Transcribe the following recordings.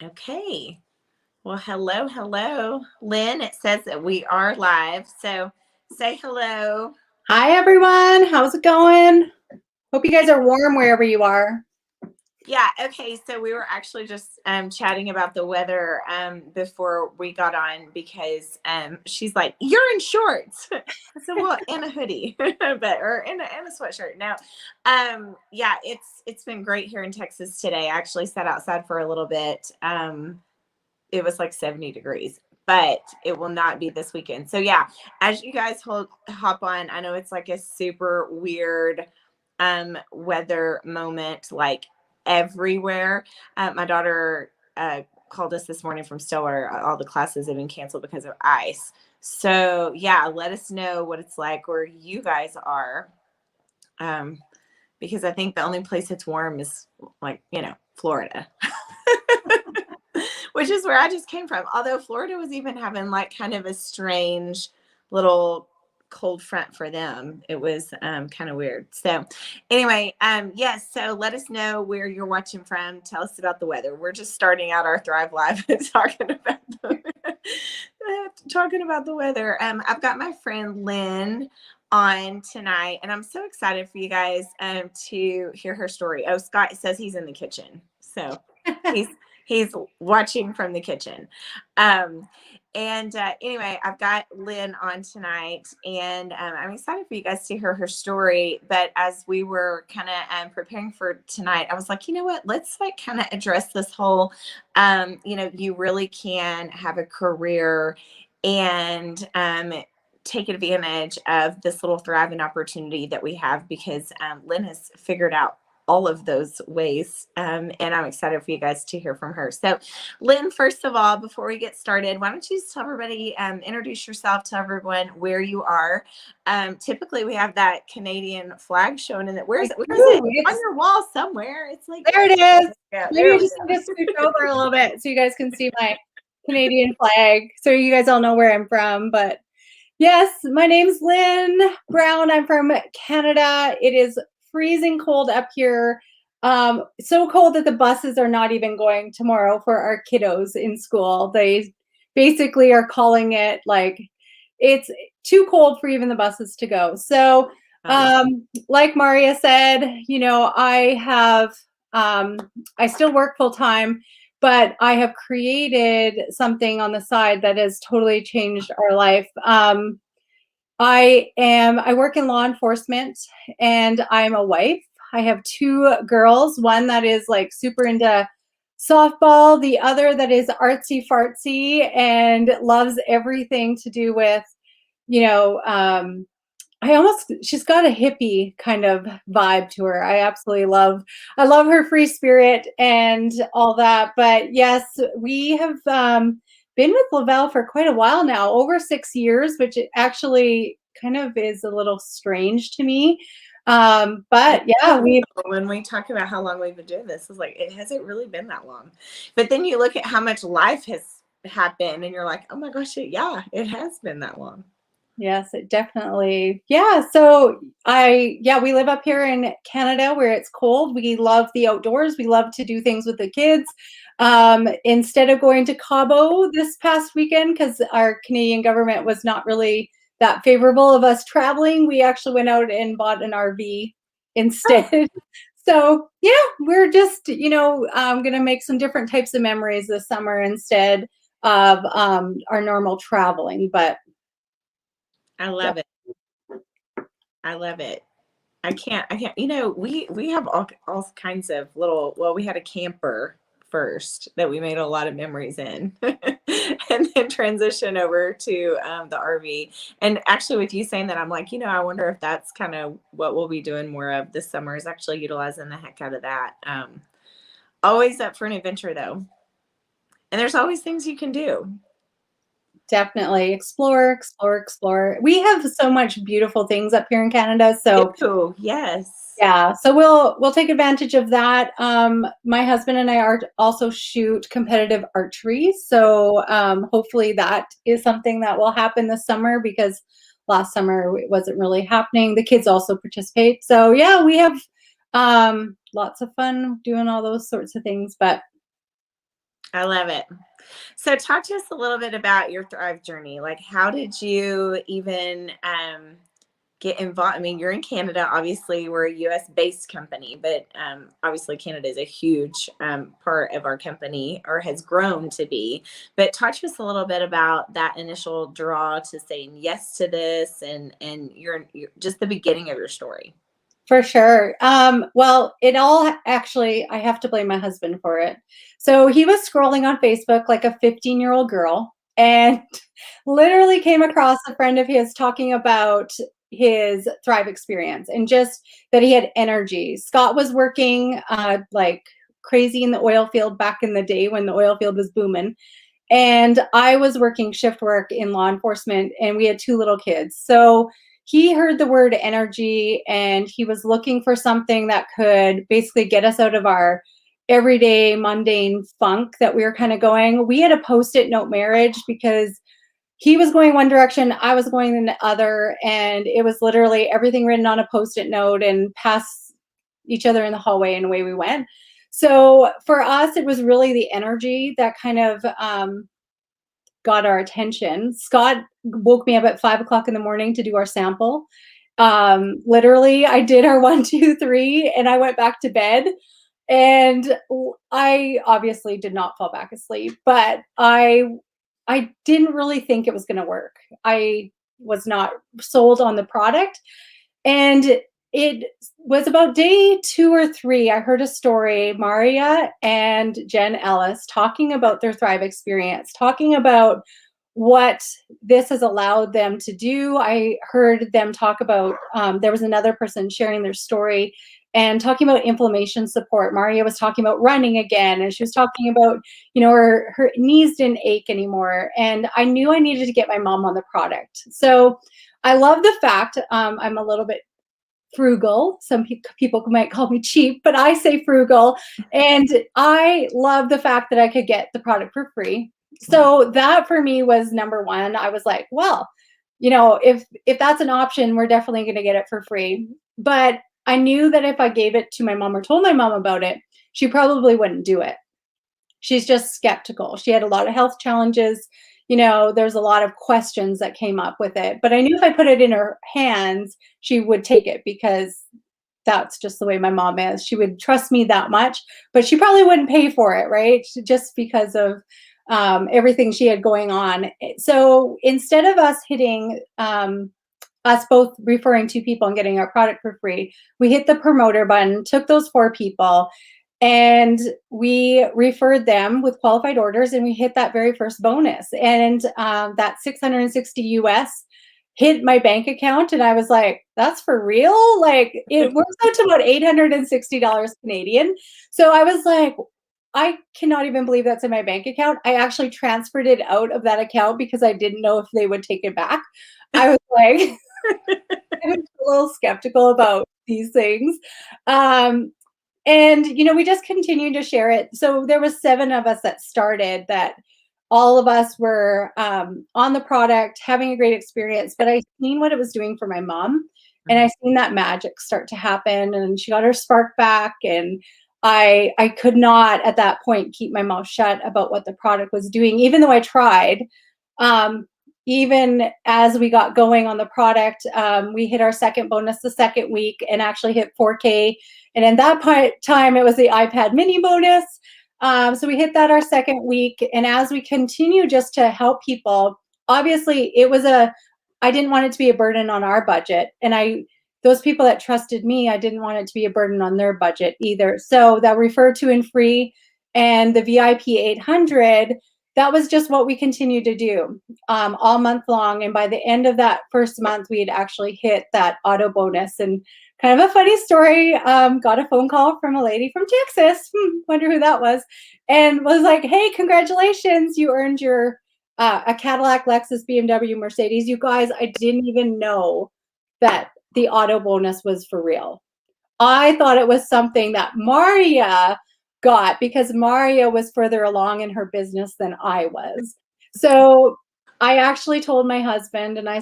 Okay. Well, hello, hello. Lynn, it says that we are live. So say hello. Hi, everyone. How's it going? Hope you guys are warm wherever you are. Yeah, okay. So we were actually just chatting about the weather before we got on because she's like, "You're in shorts." I said, "Well, in a hoodie, or in a sweatshirt." Now, yeah, it's been great here in Texas today. I actually sat outside for a little bit. It was like 70 degrees, but it will not be this weekend. So yeah, as you guys hop on, I know it's like a super weird weather moment, like everywhere. My daughter called us this morning from Stillwater. All the classes have been canceled because of ice. So yeah, let us know what it's like where you guys are. Because I think the only place it's warm is like, Florida. Which is where I just came from. Although Florida was even having like kind of a strange little cold front for them. It was kind of weird. So anyway, yes, so let us know where you're watching from. Tell us about the weather. We're just starting out our Thrive Live talking about the weather. I've got my friend Lynn on tonight, and I'm so excited for you guys to hear her story. Oh, Scott says he's in the kitchen. So he's watching from the kitchen. And anyway, I've got Lynn on tonight, and I'm excited for you guys to hear her story. But as we were kind of preparing for tonight, I was like, you know what? Let's like kind of address this whole, you really can have a career and take advantage of this little thriving opportunity that we have because Lynn has figured out all of those ways. And I'm excited for you guys to hear from her. So Lynn, first of all, before we get started, why don't you just tell everybody, introduce yourself, tell everyone where you are. Typically we have that Canadian flag showing in it. Where's it? On your wall somewhere. It's like, there it is. Yeah, Maybe I just need to scoot over a little bit so you guys can see my Canadian flag. So you guys all know where I'm from. But yes, my name's Lynn Brown. I'm from Canada. It is freezing cold up here. So cold that the buses are not even going tomorrow for our kiddos in school. They basically are calling it like it's too cold for even the buses to go. So like Mauria said, I have I still work full time, but I have created something on the side that has totally changed our life. I work in law enforcement, and I'm a wife. I have two girls, one that is like super into softball, the other that is artsy fartsy and loves everything to do with, she's got a hippie kind of vibe to her. I love her free spirit and all that. But yes, we have been with Lavelle for quite a while now, over 6 years, which actually kind of is a little strange to me. But yeah, when we talk about how long we've been doing this, it's like, it hasn't really been that long. But then you look at how much life has happened and you're like, oh my gosh, it has been that long. Yes, it definitely. Yeah. So we live up here in Canada where it's cold. We love the outdoors. We love to do things with the kids. Instead of going to Cabo this past weekend, because our Canadian government was not really that favorable of us traveling, we actually went out and bought an RV instead. So yeah, we're just, going to make some different types of memories this summer instead of our normal traveling. But I love it. I love it. I can't, we have all kinds of we had a camper first that we made a lot of memories in and then transition over to the RV. And actually with you saying that, I'm like, I wonder if that's kind of what we'll be doing more of this summer, is actually utilizing the heck out of that. Always up for an adventure though. And there's always things you can do. Definitely explore. We have so much beautiful things up here in Canada. So yes. Yeah. So we'll take advantage of that. My husband and I also shoot competitive archery. So hopefully that is something that will happen this summer, because last summer it wasn't really happening. The kids also participate. So yeah, we have lots of fun doing all those sorts of things. But I love it. So talk to us a little bit about your Thrive journey. Like, how did you even get involved? I mean, you're in Canada. Obviously, we're a U.S. based company, but obviously, Canada is a huge part of our company, or has grown to be. But talk to us a little bit about that initial draw to saying yes to this, and your just the beginning of your story. For sure. Well, it all actually, I have to blame my husband for it. So he was scrolling on Facebook like a 15-year-old girl and literally came across a friend of his talking about his Thrive experience and just that he had energy. Scott was working like crazy in the oil field back in the day when the oil field was booming. And I was working shift work in law enforcement, and we had two little kids. So he heard the word energy, and he was looking for something that could basically get us out of our everyday mundane funk that we were kind of going. We had a post-it note marriage because he was going one direction, I was going in the other, and it was literally everything written on a post-it note and past each other in the hallway, and away we went. So for us, it was really the energy that kind of got our attention. Scott woke me up at 5 o'clock in the morning to do our sample. Literally, I did our 1, 2, 3, and I went back to bed. And I obviously did not fall back asleep, but I didn't really think it was going to work. I was not sold on the product. And it was about day 2 or 3. I heard a story, Mauria and Jen Ellis talking about their Thrive experience, talking about what this has allowed them to do. I heard them talk about, there was another person sharing their story and talking about inflammation support. Maria was talking about running again, and she was talking about, her knees didn't ache anymore. And I knew I needed to get my mom on the product. So I love the fact I'm a little bit frugal. Some people might call me cheap, but I say frugal. And I love the fact that I could get the product for free. So that for me was number one. I was like, well, if that's an option, we're definitely going to get it for free. But I knew that if I gave it to my mom or told my mom about it, she probably wouldn't do it. She's just skeptical. She had a lot of health challenges. There's a lot of questions that came up with it. But I knew if I put it in her hands, she would take it because that's just the way my mom is. She would trust me that much, but she probably wouldn't pay for it, right? Just because of everything she had going on. So instead of us hitting us both referring 2 people and getting our product for free, we hit the promoter button, took those 4 people, and we referred them with qualified orders, and we hit that very first bonus. And that 660 US hit my bank account, and I was like, that's for real? Like, it works out to about $860 Canadian. So I was like, I cannot even believe that's in my bank account. I actually transferred it out of that account because I didn't know if they would take it back. I was like, I was a little skeptical about these things. And we just continued to share it. So there was 7 of us that started, that all of us were on the product, having a great experience. But I seen what it was doing for my mom, and I seen that magic start to happen, and she got her spark back. And I could not at that point keep my mouth shut about what the product was doing, even though I tried. Even as we got going on the product, we hit our second bonus the second week and actually hit 4K. And in that time, it was the iPad mini bonus. So we hit that our second week. And as we continue just to help people, obviously I didn't want it to be a burden on our budget. And those people that trusted me, I didn't want it to be a burden on their budget either. So that referred to in free and the VIP 800, that was just what we continued to do all month long. And by the end of that first month, we had actually hit that auto bonus. And kind of a funny story, got a phone call from a lady from Texas, wonder who that was, and was like, hey, congratulations, you earned your a Cadillac, Lexus, BMW, Mercedes. You guys, I didn't even know that the auto bonus was for real. I thought it was something that Mauria got because Mauria was further along in her business than I was. So I actually told my husband, and I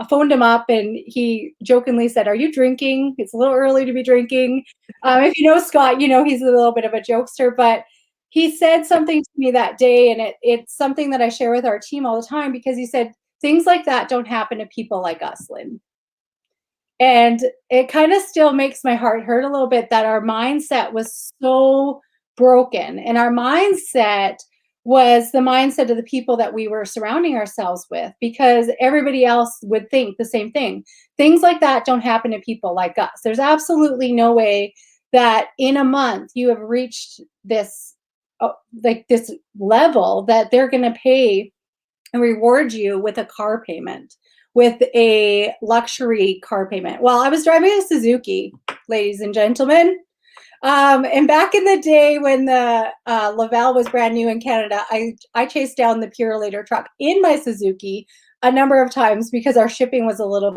phoned him up, and he jokingly said, are you drinking? It's a little early to be drinking. If you know Scott, he's a little bit of a jokester, but he said something to me that day, and it's something that I share with our team all the time, because he said, things like that don't happen to people like us, Lynn. And it kind of still makes my heart hurt a little bit that our mindset was so broken. And our mindset was the mindset of the people that we were surrounding ourselves with, because everybody else would think the same thing. Things like that don't happen to people like us. There's absolutely no way that in a month you have reached this like this level that they're going to pay and reward you with a car payment, with a luxury car payment. Well, I was driving a Suzuki, ladies and gentlemen. And back in the day when the Laval was brand new in Canada, I chased down the Purolator truck in my Suzuki a number of times, because our shipping was a little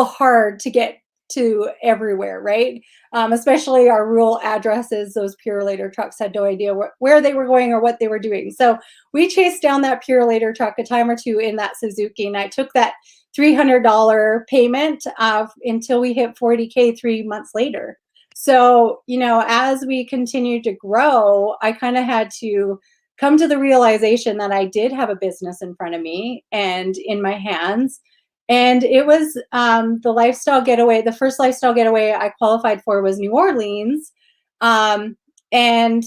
hard to get to everywhere, right? Especially our rural addresses, those Purolator trucks had no idea where they were going or what they were doing. So we chased down that Purolator truck a time or two in that Suzuki, and I took that $300 payment until we hit 40K 3 months later. So, as we continued to grow, I kind of had to come to the realization that I did have a business in front of me and in my hands. And it was the lifestyle getaway. The first lifestyle getaway I qualified for was New Orleans. And,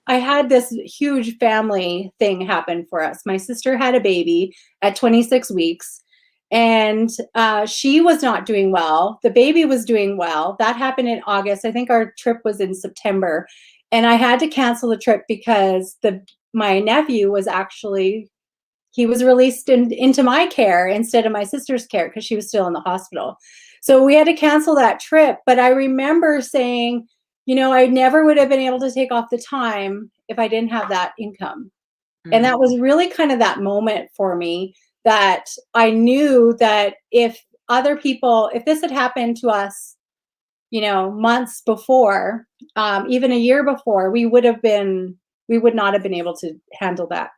I had this huge family thing happen for us. My sister had a baby at 26 weeks, and she was not doing well. The baby was doing well. That happened in August. I think our trip was in September. And I had to cancel the trip because my nephew was actually, he was released into my care instead of my sister's care, because she was still in the hospital. So we had to cancel that trip. But I remember saying, I never would have been able to take off the time if I didn't have that income. Mm-hmm. And that was really kind of that moment for me, that I knew that if other people, if this had happened to us, months before, even a year before, we would not have been able to handle that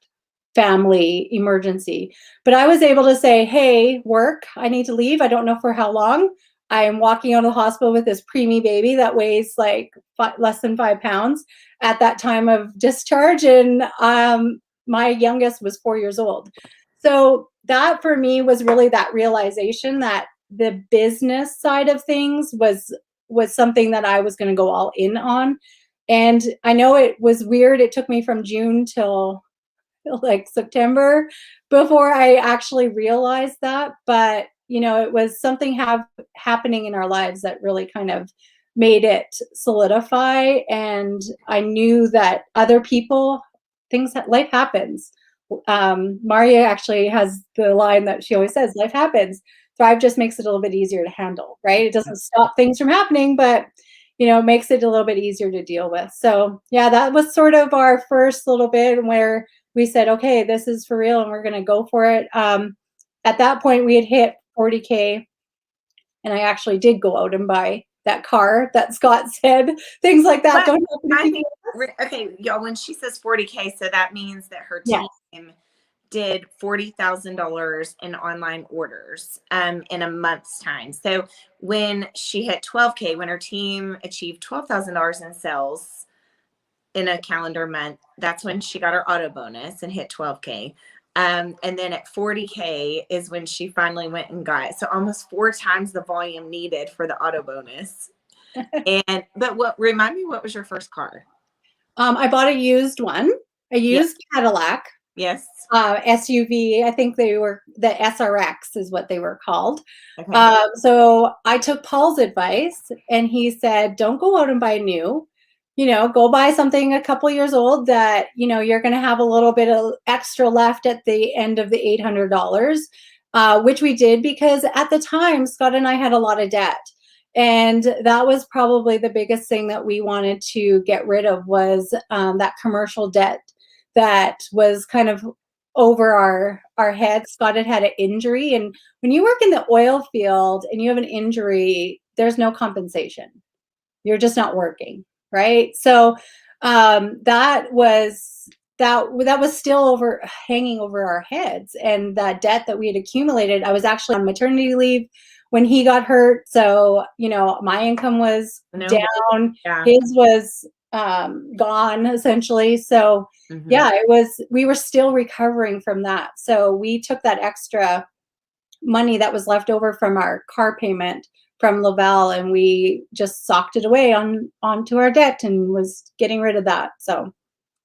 family emergency. But I was able to say, hey, work, I need to leave. I don't know for how long. I am walking out of the hospital with this preemie baby that weighs like less than 5 pounds at that time of discharge. And my youngest was 4 years old. So that for me was really that realization that the business side of things was something that I was going to go all in on. And I know it was weird. It took me from June till like September before I actually realized that. But, it was something happening in our lives that really kind of made it solidify. And I knew that other people, life happens. Mauria actually has the line that she always says, life happens. Thrive just makes it a little bit easier to handle, right? It doesn't stop things from happening, but makes it a little bit easier to deal with. So yeah, that was sort of our first little bit where we said, okay, this is for real and we're going to go for it. At that point we had hit 40K, and I actually did go out and buy that car that Scott said, things like that don't happen to people. Okay, y'all, when she says 40K, so that means that her team did $40,000 in online orders in a month's time. So when she hit 12K, when her team achieved $12,000 in sales in a calendar month, that's when she got her auto bonus and hit 12K. And then at 40K is when she finally went and got, so almost 4 times the volume needed for the auto bonus. But remind me, what was your first car? I bought a used one, a used Cadillac. Yes. SUV. I think they were the SRX is what they were called. Okay. So I took Paul's advice, and he said, don't go out and buy new, go buy something a couple years old that, you're going to have a little bit of extra left at the end of the $800, which we did, because at the time, Scott and I had a lot of debt. And that was probably the biggest thing that we wanted to get rid of, was that commercial debt that was kind of over our heads. Scott had an injury, and when you work in the oil field and you have an injury, there's no compensation. You're just not working, right? So that was still hanging over our heads, and that debt that we had accumulated. I was actually on maternity leave when he got hurt. So, my income was No, down. yeah. His was gone essentially. So yeah, we were still recovering from that. So we took that extra money that was left over from our car payment from Lavelle, and we just socked it away onto our debt and was getting rid of that. So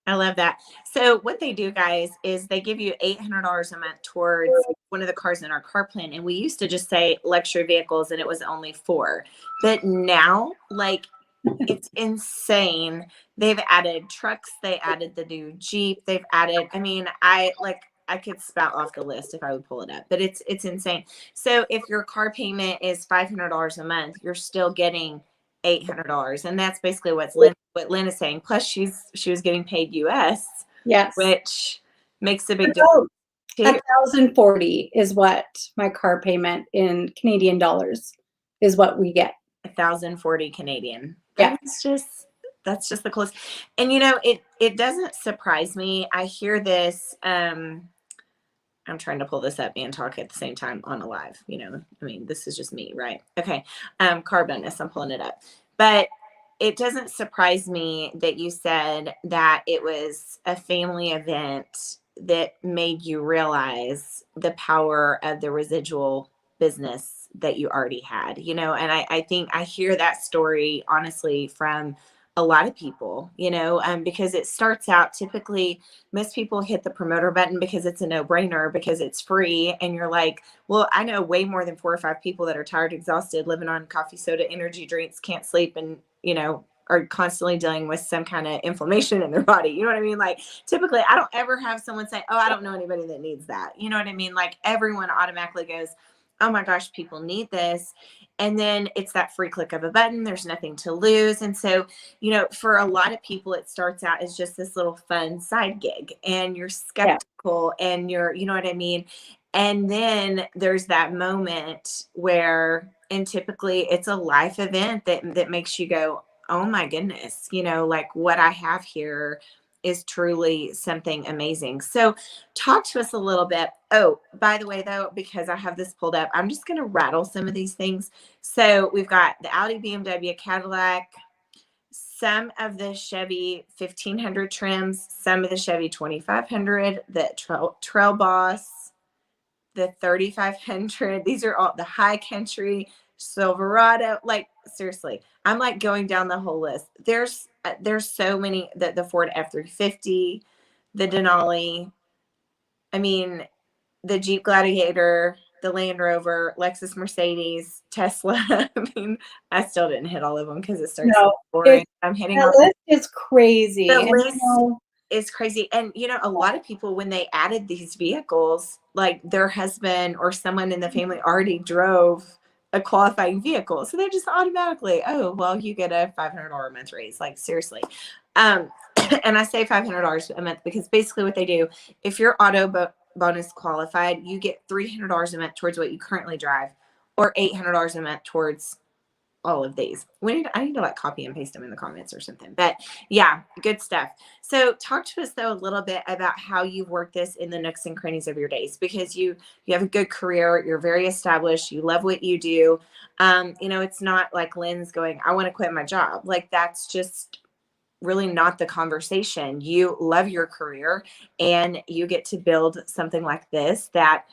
I love that. So what they do, guys, is they give you $800 a month towards one of the cars in our car plan. And we used to just say luxury vehicles, and it was only 4. But now, like, it's insane. They've added trucks. They added the new Jeep. They've added, I mean, I could spout off the list if I would pull it up, but it's insane. So if your car payment is $500 a month, you're still getting $800. And that's basically what Lynn is saying. Plus she was getting paid US, yes, which makes a big difference too. 1,040 is what my car payment in Canadian dollars is what we get. 1,040 Canadian. Yeah. That's just the close. And it doesn't surprise me. I hear this. I'm trying to pull this up and talk at the same time on a live. I mean, this is just me, right? Okay. Car bonus. I'm pulling it up. But it doesn't surprise me that you said that it was a family event that made you realize the power of the residual business that you already had, and I think I hear that story honestly from a lot of people, because it starts out typically, most people hit the promoter button because it's a no-brainer, because it's free. And you're like, well, I know way more than 4 or 5 people that are tired, exhausted, living on coffee, soda, energy drinks, can't sleep, and, are constantly dealing with some kind of inflammation in their body. You know what I mean? Like, typically, I don't ever have someone say, oh, I don't know anybody that needs that. You know what I mean? Like, everyone automatically goes, oh my gosh, people need this. And then it's that free click of a button. There's nothing to lose. And so, for a lot of people, it starts out as just this little fun side gig, and you're skeptical, and you know what I mean? And then there's that moment where, and typically it's a life event that makes you go, oh my goodness, like what I have here is truly something amazing. So talk to us a little bit. Oh, by the way, though, because I have this pulled up, I'm just going to rattle some of these things. So we've got the Audi, BMW, Cadillac, some of the Chevy 1500 trims, some of the Chevy 2500, the Trail Boss, the 3500. These are all the High Country, Silverado. Like, seriously, I'm like going down the whole list. There's so many, the Ford F-350, the Denali, I mean, the Jeep Gladiator, the Land Rover, Lexus, Mercedes, Tesla. I mean, I still didn't hit all of them because it starts boring. I'm hitting that list is crazy. The list is crazy. And, a lot of people, when they added these vehicles, like their husband or someone in the family already drove a qualifying vehicle. So they're just automatically, oh, well, you get a $500 a month raise. Like, seriously. And I say $500 a month because basically what they do, if you're bonus qualified, you get $300 a month towards what you currently drive, or $800 a month towards all of these. I need to like copy and paste them in the comments or something. But yeah, good stuff. So talk to us though a little bit about how you've worked this in the nooks and crannies of your days, because you have a good career, you're very established, you love what you do. It's not like Lynn's going, I want to quit my job. Like, that's just really not the conversation. You love your career, and you get to build something like this that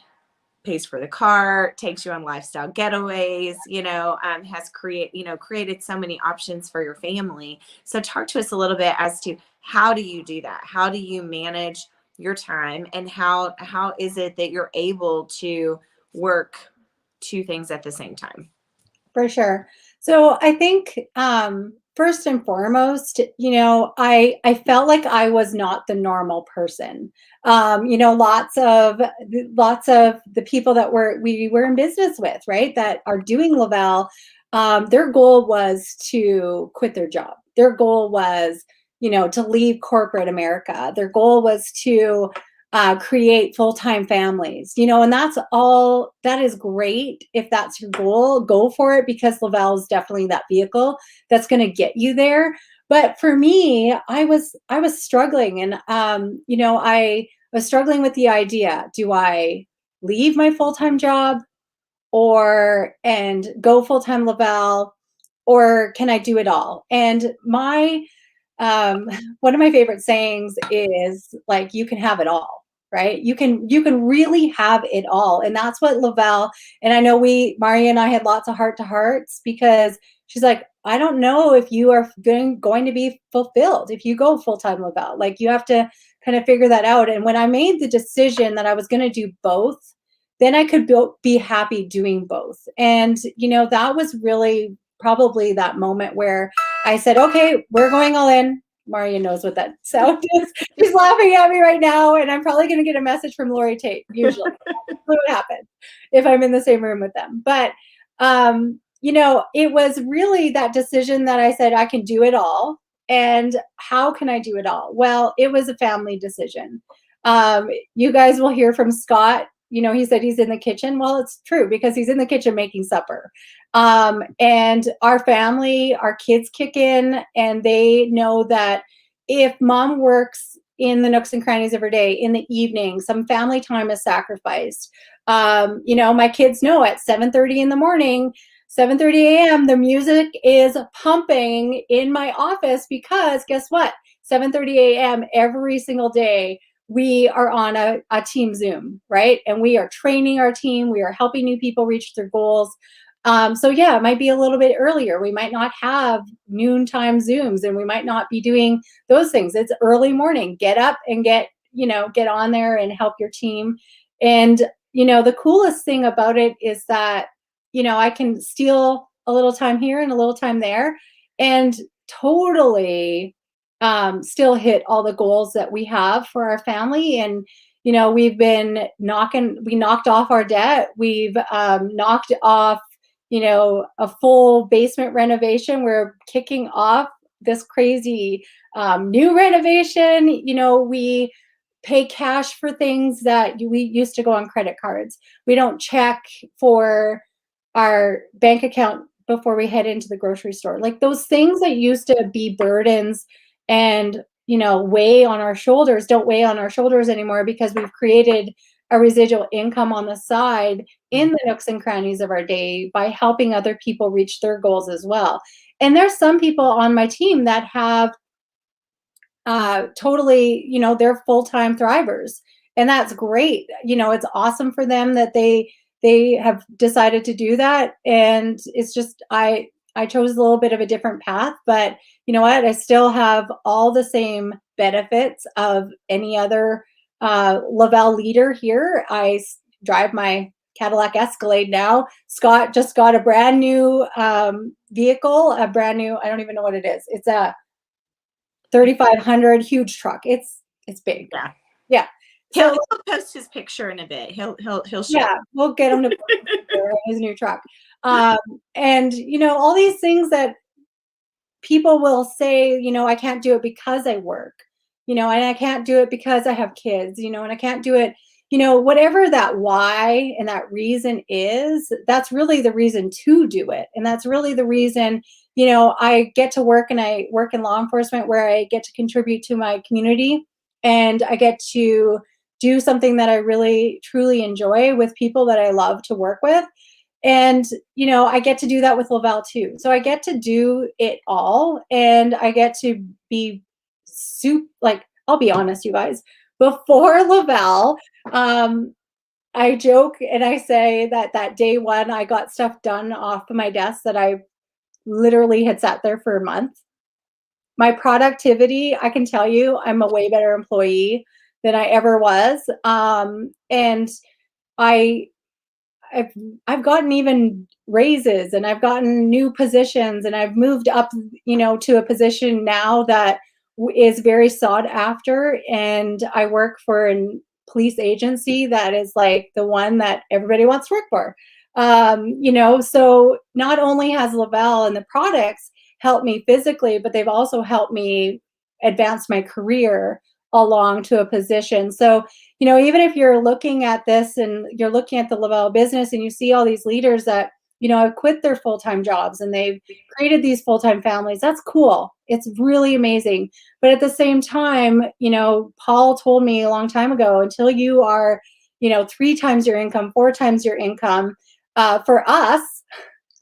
pays for the car, takes you on lifestyle getaways, has created so many options for your family. So talk to us a little bit as to, how do you do that? How do you manage your time, and how is it that you're able to work 2 things at the same time? For sure. So I think first and foremost, I felt like I was not the normal person. Lots of the people that we were in business with, right, that are doing Lavelle, their goal was to quit their job. Their goal was, to leave corporate America. Their goal was to create full-time families, and that is great. If that's your goal, go for it, because Lavelle is definitely that vehicle that's going to get you there. But for me, I was struggling, and I was struggling with the idea: do I leave my full-time job, and go full-time Lavelle, or can I do it all? And my one of my favorite sayings is like, you can have it all, right? You can really have it all. And that's what Lavelle, and I know Mauria and I had lots of heart to hearts, because she's like, I don't know if you are going to be fulfilled if you go full-time Lavelle. Like, you have to kind of figure that out. And when I made the decision that I was going to do both, then I could be happy doing both. And, that was really probably that moment where I said, okay, we're going all in. Maria knows what that sound is. She's laughing at me right now, and I'm probably going to get a message from Lori Tate, usually. That's what happens if I'm in the same room with them. But, it was really that decision that I said, I can do it all. And how can I do it all? Well, it was a family decision. You guys will hear from Scott. He said he's in the kitchen. Well, it's true, because he's in the kitchen making supper. And our family, our kids kick in, and they know that if mom works in the nooks and crannies of her day, in the evening, some family time is sacrificed. My kids know at 7:30 in the morning, 7:30 a.m., the music is pumping in my office, because guess what? 7:30 a.m. every single day, we are on a team Zoom, right? And we are training our team. We are helping new people reach their goals. So yeah, it might be a little bit earlier. We might not have noontime Zooms, and we might not be doing those things. It's early morning. Get up and get on there and help your team. And, the coolest thing about it is that, I can steal a little time here and a little time there, and totally still hit all the goals that we have for our family. And, we knocked off our debt. We've knocked off, a full basement renovation. We're kicking off this crazy new renovation. We pay cash for things that we used to go on credit cards. We don't check for our bank account before we head into the grocery store. Like, those things that used to be burdens and, weigh on our shoulders don't weigh on our shoulders anymore, because we've created a residual income on the side in the nooks and crannies of our day by helping other people reach their goals as well. And there's some people on my team that have totally, they're full-time thrivers, and that's great. It's awesome for them that they have decided to do that. And it's just, I chose a little bit of a different path, but you know what? I still have all the same benefits of any other Lavelle leader here. I drive my Cadillac Escalade now. Scott just got a brand new vehicle, I don't even know what it is. It's a 3,500 huge truck. It's big. Yeah. Yeah. He'll post his picture in a bit. He'll show. Yeah, we'll get him to post his new truck. And all these things that people will say, I can't do it because I work, and I can't do it because I have kids, and I can't do it, whatever that why and that reason is, that's really the reason to do it. And that's really the reason, I get to work, and I work in law enforcement, where I get to contribute to my community, and I get to do something that I really truly enjoy with people that I love to work with. And, I get to do that with Lavelle too. So I get to do it all, and I get to be like, I'll be honest, you guys, before Lavelle, I joke and I say that day one, I got stuff done off of my desk that I literally had sat there for a month. My productivity, I can tell you, I'm a way better employee than I ever was. And I've gotten even raises, and I've gotten new positions, and I've moved up, to a position now that is very sought after. And I work for a police agency that is like the one that everybody wants to work for. So not only has Lavelle and the products helped me physically, but they've also helped me advance my career along to a position. So, even if you're looking at this and you're looking at the Lavelle business, and you see all these leaders that, have quit their full-time jobs and they've created these full-time families, that's cool. It's really amazing. But at the same time, Paul told me a long time ago, until you are, 3 times your income, 4 times your income, for us,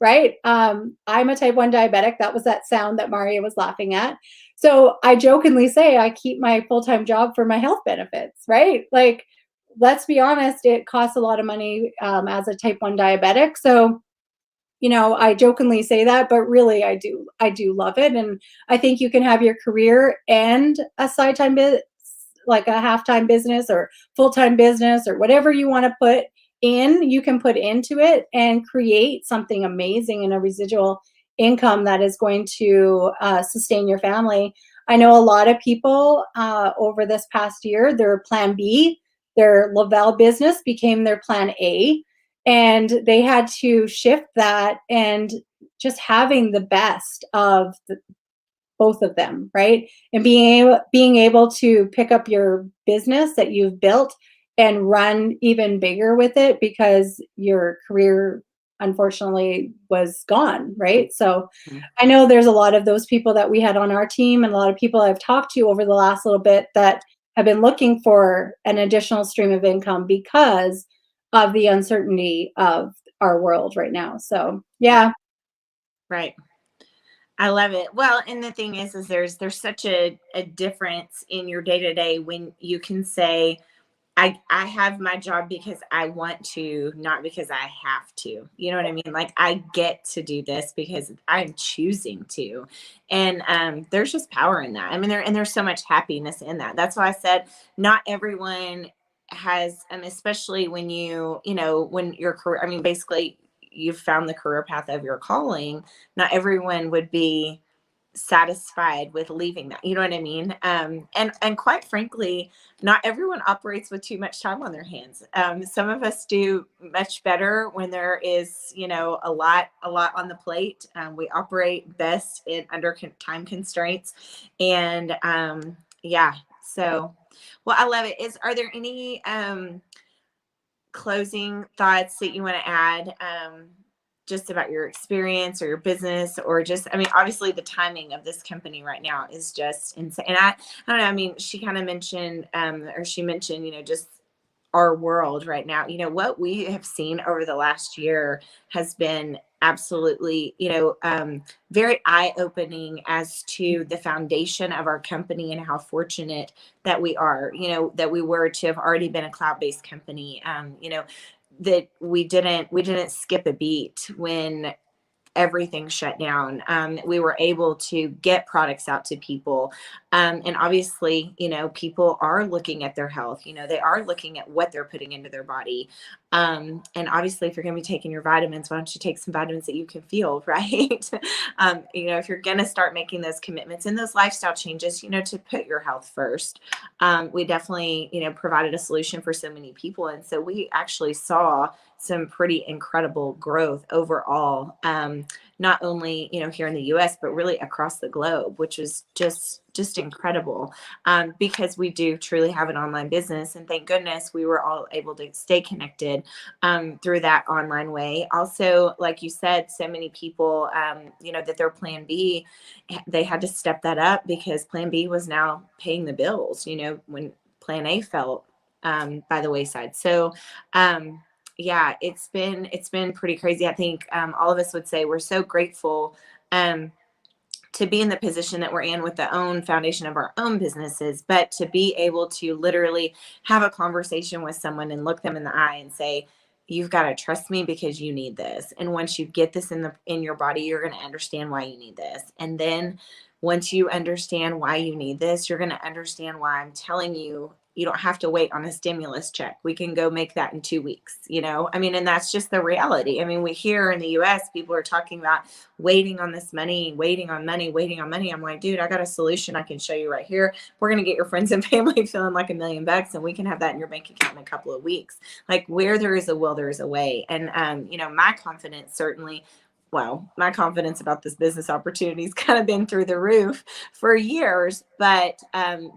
right? I'm a type 1 diabetic. That was that sound that Mauria was laughing at. So I jokingly say I keep my full-time job for my health benefits, right? Like, let's be honest, it costs a lot of money as a type 1 diabetic. So, I jokingly say that, but really I do love it. And I think you can have your career and a side time business, like a half-time business or full-time business or whatever you want to put in, you can put into it and create something amazing in a residual income that is going to sustain your family. I know a lot of people over this past year, their plan B, their Lavelle business became their plan A, and they had to shift that and just having the best of both of them, right? And being able to pick up your business that you've built and run even bigger with it because your career unfortunately was gone, right? So I know there's a lot of those people that we had on our team and a lot of people I've talked to over the last little bit that have been looking for an additional stream of income because of the uncertainty of our world right now. So, yeah. Right. I love it. Well, and the thing is there's such a difference in your day to day when you can say, I have my job because I want to, not because I have to. You know what I mean? Like, I get to do this because I'm choosing to. And there's just power in that. I mean, there's so much happiness in that. That's why I said not everyone has, especially when when your career, I mean, basically you've found the career path of your calling. Not everyone would be satisfied with leaving that. You know what I mean? And quite frankly, not everyone operates with too much time on their hands. Some of us do much better when there is, a lot on the plate. We operate best in under time constraints, and yeah. So, well, I love it. Are there any closing thoughts that you want to add? Just about your experience or your business, or just, obviously the timing of this company right now is just insane. And I don't know, she kind of mentioned, or she mentioned, just our world right now. What we have seen over the last year has been absolutely, very eye-opening as to the foundation of our company and how fortunate that we are, that we were to have already been a cloud-based company. That we didn't skip a beat when everything shut down. We were able to get products out to people. And obviously, people are looking at their health, they are looking at what they're putting into their body. And obviously, if you're going to be taking your vitamins, why don't you take some vitamins that you can feel, right? If you're going to start making those commitments and those lifestyle changes, to put your health first. We definitely, provided a solution for so many people. And so we actually saw some pretty incredible growth overall, not only here in the US, but really across the globe, which is just incredible, because we do truly have an online business, and thank goodness we were all able to stay connected through that online way. Also, like you said, so many people, that their plan B, they had to step that up because plan B was now paying the bills, when plan A fell by the wayside. So yeah, it's been pretty crazy. I think all of us would say we're so grateful to be in the position that we're in with the own foundation of our own businesses, but to be able to literally have a conversation with someone and look them in the eye and say, you've got to trust me because you need this. And once you get this in your body, you're going to understand why you need this. And then once you understand why you need this, you're going to understand why I'm telling you, you don't have to wait on a stimulus check. We can go make that in 2 weeks, and that's just the reality. We here in the US, people are talking about waiting on this money, waiting on money, waiting on money. I'm like, dude, I got a solution I can show you right here. We're going to get your friends and family feeling like $1 million, and we can have that in your bank account in a couple of weeks. Like, where there is a will, there is a way. And, my confidence certainly, well, my confidence about this business opportunity has kind of been through the roof for years, but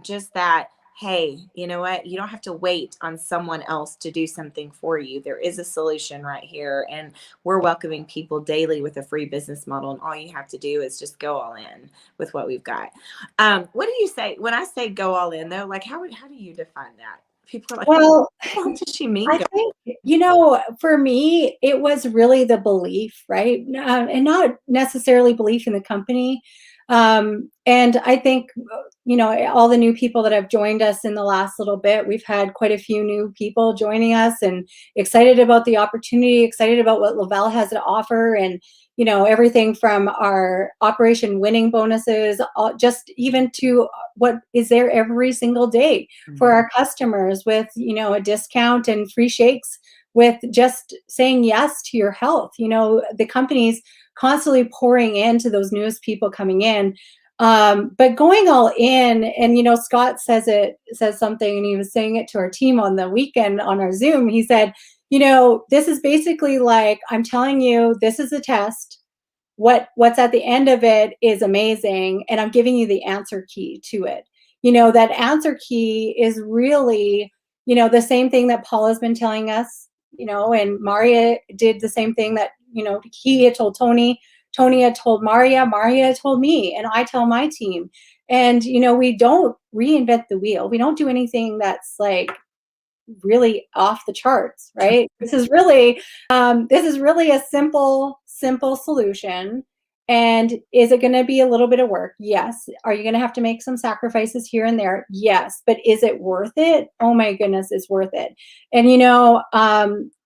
just that, hey, you know what? You don't have to wait on someone else to do something for you. There is a solution right here. And we're welcoming people daily with a free business model. And all you have to do is just go all in with what we've got. What do you say when I say go all in, though? Like, how do you define that People are like, Well, what does she mean? I think, for me, it was really the belief, right? And not necessarily belief in the company. And I think, all the new people that have joined us in the last little bit, we've had quite a few new people joining us and excited about the opportunity, excited about what Lavelle has to offer. And, everything from our operation winning bonuses, just even to what is there every single day for our customers with, a discount and free shakes with just saying yes to your health. The company's constantly pouring into those newest people coming in. But going all in, and Scott says something, and he was saying it to our team on the weekend on our Zoom. He said, this is basically like, I'm telling you, this is a test. What's at the end of it is amazing, and I'm giving you the answer key to it. That answer key is really, the same thing that Paul has been telling us, and Mauria did the same thing that, he had told Tony. Tony had told Mauria had told me, and I tell my team. And, we don't reinvent the wheel. We don't do anything that's like really off the charts, right? This is really a simple solution. And is it going to be a little bit of work? Yes. Are you going to have to make some sacrifices here and there? Yes. But is it worth it? Oh my goodness, it's worth it. And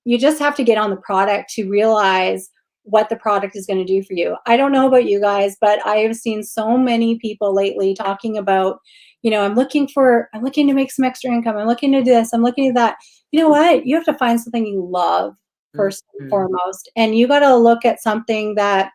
you just have to get on the product to realize what the product is going to do for you. I don't know about you guys, but I have seen so many people lately talking about, I'm looking to make some extra income. I'm looking to do this. I'm looking at that. You know what? You have to find something you love first and foremost. And you got to look at something that,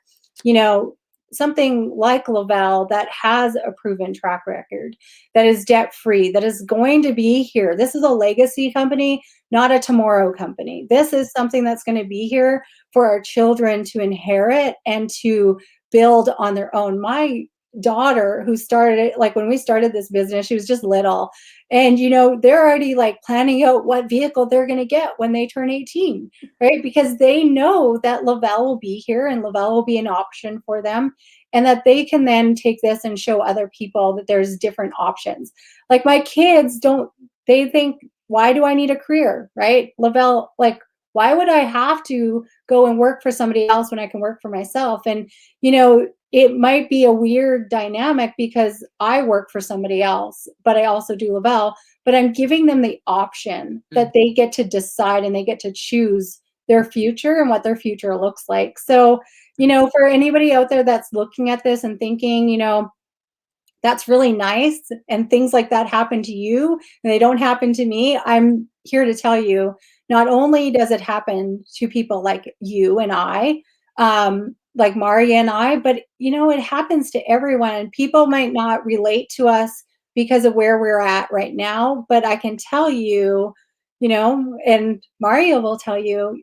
something like Lavelle that has a proven track record, that is debt free, that is going to be here. This is a legacy company, not a tomorrow company. This is something that's going to be here for our children to inherit and to build on their own. My daughter, who started, like when we started this business, she was just little, and they're already like planning out what vehicle they're going to get when they turn 18, right? Because they know that Lavelle will be here and Lavelle will be an option for them, and that they can then take this and show other people that there's different options. Like my kids they think, why do I need a career, right? Lavelle, like, why would I have to go and work for somebody else when I can work for myself? And it might be a weird dynamic because I work for somebody else, but I also do Lavelle, but I'm giving them the option that they get to decide and they get to choose their future and what their future looks like. So, for anybody out there that's looking at this and thinking, that's really nice, and things like that happen to you and they don't happen to me, I'm here to tell you, not only does it happen to people like you and I, like Mauria and I, but it happens to everyone. And people might not relate to us because of where we're at right now, but I can tell you, and Mauria will tell you,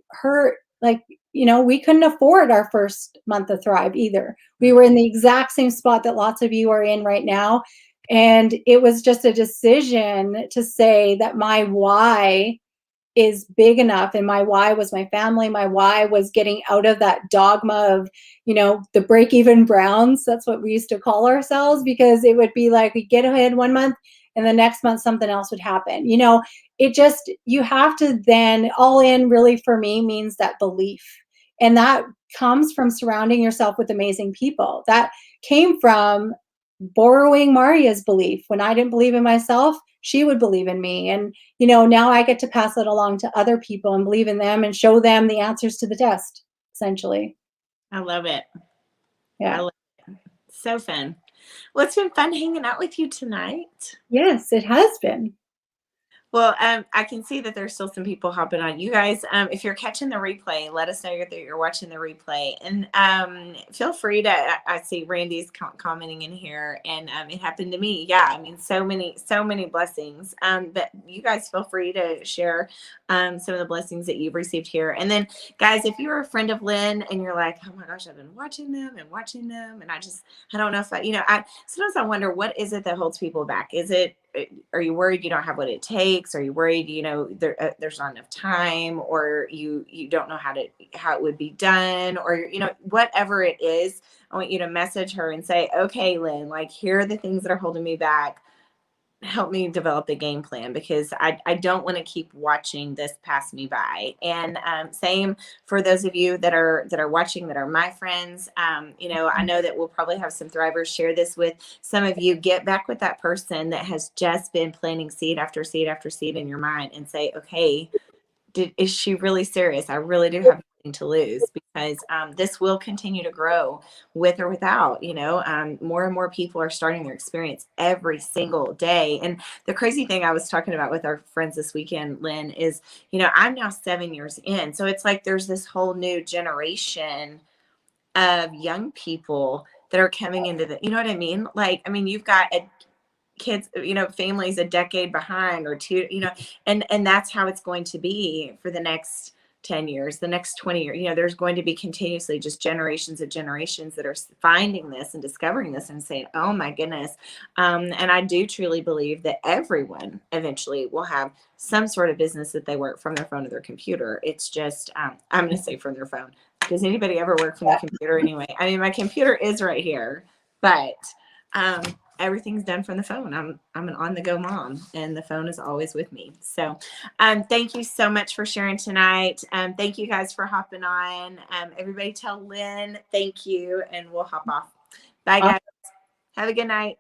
we couldn't afford our first month of Thrive either. We were in the exact same spot that lots of you are in right now. And it was just a decision to say that my why is big enough. And my why was my family. My why was getting out of that dogma of, the break-even Browns. That's what we used to call ourselves, because it would be like we get ahead one month and the next month something else would happen. You have to then, all in really for me means that belief. And that comes from surrounding yourself with amazing people. That came from borrowing Mauria's belief. When I didn't believe in myself, she would believe in me. And, now I get to pass it along to other people and believe in them and show them the answers to the test, essentially. I love it. Yeah. I love it. So fun. Well, it's been fun hanging out with you tonight. Yes, it has been. Well, I can see that there's still some people hopping on. You guys, if you're catching the replay, let us know that you're watching the replay. And feel free to, I see Randy's commenting in here, and it happened to me. Yeah, I mean, so many blessings. But you guys feel free to share some of the blessings that you've received here. And then, guys, if you're a friend of Lynn and you're like, oh my gosh, I've been watching them, and I don't know if sometimes I wonder, what is it that holds people back? Are you worried you don't have what it takes? Are you worried, there's not enough time, or you don't know how it would be done, or, whatever it is? I want you to message her and say, okay, Lynn, like, here are the things that are holding me back. help me develop the game plan, because I don't want to keep watching this pass me by. And same for those of you that are watching, that are my friends. You know, I know that we'll probably have some thrivers share this with some of you. Get back with that person that has just been planting seed after seed after seed in your mind, and say, okay, is she really serious? I really do have nothing to lose, because this will continue to grow with or without. You know, more and more people are starting their experience every single day. And the crazy thing I was talking about with our friends this weekend, Lynn, is, you know, I'm now 7 years in. So it's like there's this whole new generation of young people that are coming into the, you know what I mean? Like, I mean, you've got a kids, you know, families a decade behind or two, you know, and that's how it's going to be for the next 10 years, the next 20 years. You know, there's going to be continuously just generations of generations that are finding this and discovering this and saying, oh my goodness. And I do truly believe that everyone eventually will have some sort of business that they work from their phone or their computer. It's just I'm going to say from their phone. Does anybody ever work from the computer anyway? I mean, my computer is right here, but um, everything's done from the phone. I'm an on-the-go mom, and the phone is always with me. So thank you so much for sharing tonight. Thank you guys for hopping on. Everybody tell Lynn thank you, and we'll hop off. Bye, guys. Have a good night.